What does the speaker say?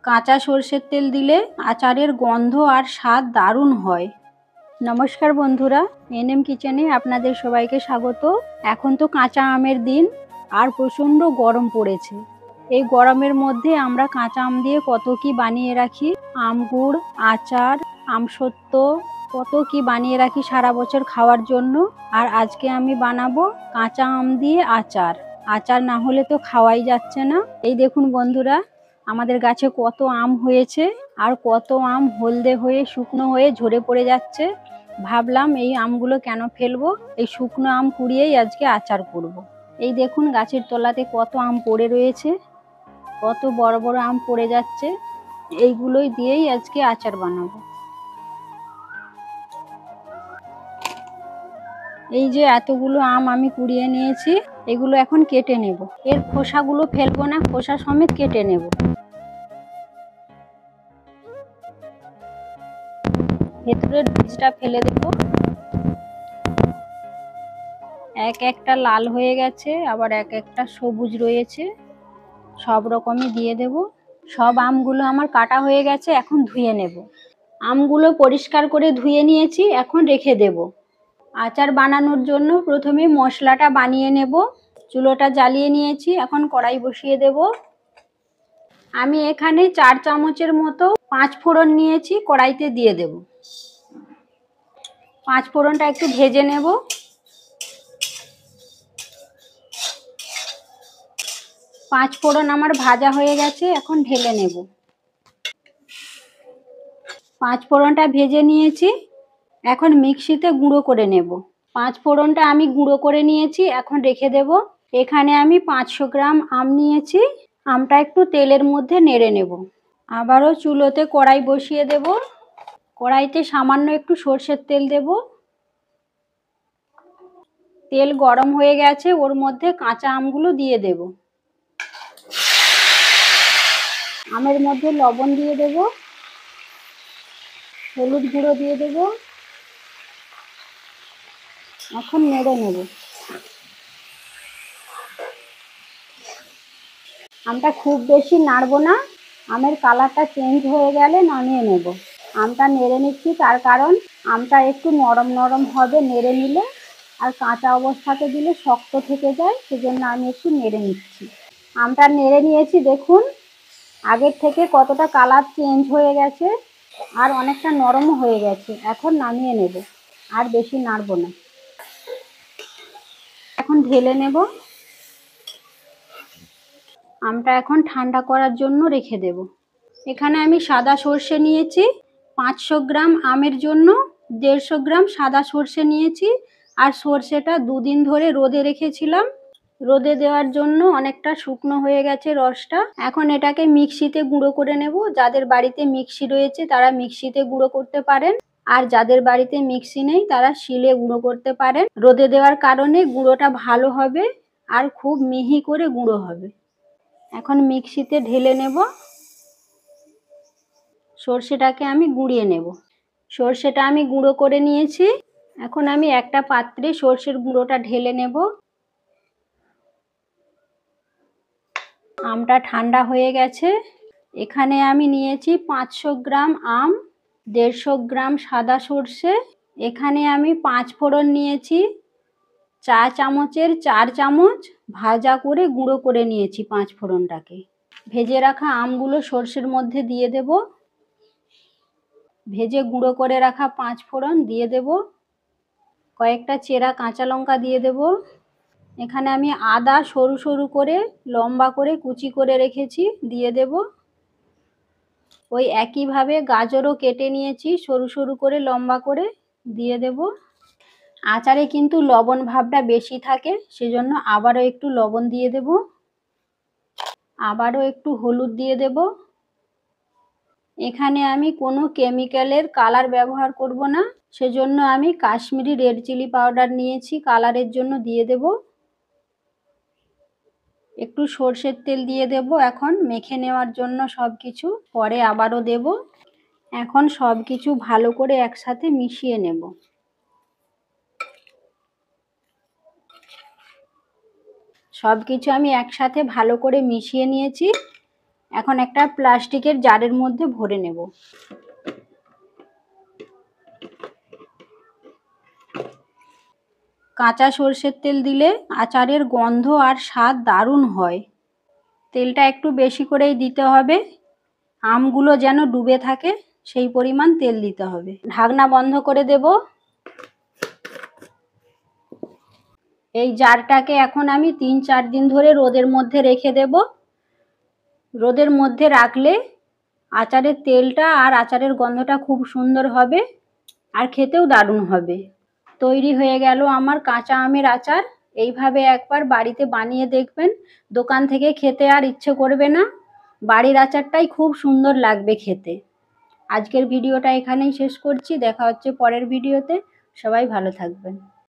কাঁচা সরষের তেল দিলে আচারের গন্ধ আর স্বাদ দারুণ হয়। নমস্কার বন্ধুরা, এনএম কিচেনে আপনাদের সবাইকে স্বাগত। এখন তো কাঁচা আমের দিন আর প্রচণ্ড গরম পড়েছে। এই গরমের মধ্যে আমরা কাঁচা আম দিয়ে কত কি বানিয়ে রাখি, আম গুড়, আচার, আমসত্ত্ব, কত কি বানিয়ে রাখি সারা বছর খাওয়ার জন্য। আর আজকে আমি বানাবো কাঁচা আম দিয়ে আচার। আচার না হলে তো খাওয়াই যাচ্ছে না। এই দেখুন বন্ধুরা, আমাদের গাছে কত আম হয়েছে আর কত আম হলদে হয়ে শুকনো হয়ে ঝরে পড়ে যাচ্ছে। ভাবলাম এই আমগুলো কেন ফেলবো, এই শুকনো আম কুড়িয়েই আজকে আচার করব। এই দেখুন গাছের তলাতে কত আম পড়ে রয়েছে, কত বড় বড় আম পড়ে যাচ্ছে। এইগুলোই দিয়েই আজকে আচার বানাবো। এই যে এতগুলো আম আমি কুড়িয়ে নিয়েছি, এগুলো এখন কেটে নেব। এর খোসাগুলো ফেলবো না, খোসা সমেত কেটে নেব। ভেতরের বীজটা ফেলে দেব। এক একটা লাল হয়ে গেছে, আবার এক একটা সবুজ রয়েছে, সব রকমই দিয়ে দেব। সব আমগুলো আমার কাটা হয়ে গেছে, এখন ধুয়ে নেব। আমগুলো পরিষ্কার করে ধুয়ে নিয়েছি, এখন রেখে দেব। আচার বানানোর জন্য প্রথমে মশলাটা বানিয়ে নেব। চুলোটা জ্বালিয়ে নিয়েছি, এখন কড়াই বসিয়ে দেব। আমি এখানে 4 চামচের মতো 5 ফোড়ন নিয়েছি, কড়াইতে দিয়ে দেব। 5 ফোড়নটা একটু ভেজে নেব। 5 ফোড়ন আমার ভাজা হয়ে গেছে, এখন ঢেলে নেব। 5 ফোড়নটা ভেজে নিয়েছি, এখন মিক্সিতে গুঁড়ো করে নেব। 5 ফোড়নটা আমি গুঁড়ো করে নিয়েছি, এখন রেখে দেব। এখানে আমি 500 গ্রাম আম নিয়েছি, আমটা একটু তেলের মধ্যে নেড়ে নেব। আবারও চুলোতে কড়াই বসিয়ে দেব। কড়াইতে সামান্য একটু সরষের তেল দেব। তেল গরম হয়ে গেছে, ওর মধ্যে কাঁচা আমগুলো দিয়ে দেব। আমের মধ্যে লবণ দিয়ে দেব, হলুদ গুঁড়ো দিয়ে দেব। এখন নেড়ে নেব। আমটা খুব বেশি নাড়বো না, আমের কালারটা চেঞ্জ হয়ে গেলে নামিয়ে নেব। আমটা নেড়ে নিচ্ছি, তার কারণ আমটা একটু নরম নরম হবে নেড়ে নিলে, আর কাঁচা অবস্থাতে দিলে শক্ত থেকে যায়, সেজন্য আমি একটু নেড়ে নিচ্ছি। আমটা নেড়ে নিয়েছি, দেখুন আগের থেকে কতটা কালার চেঞ্জ হয়ে গেছে আর অনেকটা নরমও হয়ে গেছে। এখন নামিয়ে নেব, আর বেশি নাড়বো না। এখন ঢেলে নেব। আমটা এখন ঠান্ডা করার জন্য রেখে দেব। এখানে আমি সাদা সর্ষে নিয়েছি। 500 গ্রাম আমের জন্য 150 গ্রাম সাদা সর্ষে নিয়েছি। আর সর্ষেটা 2 দিন ধরে রোদে রেখেছিলাম। রোদে দেওয়ার জন্য অনেকটা শুকনো হয়ে গেছে রসটা। এখন এটাকে মিক্সিতে গুঁড়ো করে নেব। যাদের বাড়িতে মিক্সি রয়েছে তারা মিক্সিতে গুঁড়ো করতে পারেন, আর যাদের বাড়িতে মিক্সি নেই তারা শিলে গুঁড়ো করতে পারেন। রোদে দেওয়ার কারণে গুঁড়োটা ভালো হবে আর খুব মিহি করে গুঁড়ো হবে। এখন মিক্সিতে ঢেলে নেব। সর্ষেটাকে আমি গুঁড়িয়ে নেব। সর্ষেটা আমি গুঁড়ো করে নিয়েছি। এখন আমি একটা পাত্রে সর্ষের গুঁড়োটা ঢেলে নেব। আমটা ঠান্ডা হয়ে গেছে। এখানে আমি নিয়েছি 500 গ্রাম আম, 150 গ্রাম সাদা সর্ষে। এখানে আমি 5 ফোড়ন নিয়েছি, 4 চামচের 4 চামচ ভাজা করে গুঁড়ো করে নিয়েছি 5 ফোড়নটাকে। ভেজে রাখা আমগুলো সর্ষের মধ্যে দিয়ে দেব। ভেজে গুঁড়ো করে রাখা 5 ফোড়ন দিয়ে দেব। কয়েকটা চেরা কাঁচা লঙ্কা দিয়ে দেব। এখানে আমি আদা সরু সরু করে লম্বা করে কুচি করে রেখেছি, দিয়ে দেব। ওই একইভাবে গাজরও কেটে নিয়েছি সরু সরু করে লম্বা করে, দিয়ে দেব। আচারে কিন্তু লবণ ভাবটা বেশি থাকে, সেজন্য আবারও একটু লবণ দিয়ে দেব। আবারও একটু হলুদ দিয়ে দেব। এখানে আমি কোনো কেমিক্যালের কালার ব্যবহার করব না, সেজন্য আমি কাশ্মীরি রেড চিলি পাউডার নিয়েছি, কালারের জন্য দিয়ে দেব। একটু সর্ষের তেল দিয়ে দেব এখন মেখে নেওয়ার জন্য সব কিছু, পরে আবারও দেব। এখন সব কিছু ভালো করে একসাথে মিশিয়ে নেব। সব কিছু আমি একসাথে ভালো করে মিশিয়ে নিয়েছি। এখন একটা প্লাস্টিকের জারের মধ্যে ভরে নেব। কাঁচা সর্ষের তেল দিলে আচারের গন্ধ আর স্বাদ দারুণ হয়। তেলটা একটু বেশি করেই দিতে হবে, আমগুলো যেন ডুবে থাকে সেই পরিমাণ তেল দিতে হবে। ঢাকনা বন্ধ করে দেব। এই জারটাকে এখন আমি 3-4 দিন ধরে রোদের মধ্যে রেখে দেব। রোদের মধ্যে রাখলে আচারের তেলটা আর আচারের গন্ধটা খুব সুন্দর হবে আর খেতেও দারুণ হবে। তৈরি হয়ে গেল আমার কাঁচা আমের আচার। এইভাবে একবার বাড়িতে বানিয়ে দেখবেন, দোকান থেকে খেতে আর ইচ্ছে করবে না। বাড়ির আচারটাই খুব সুন্দর লাগবে খেতে। আজকের ভিডিওটা এখানেই শেষ করছি। দেখা হচ্ছে পরের ভিডিওতে। সবাই ভালো থাকবেন।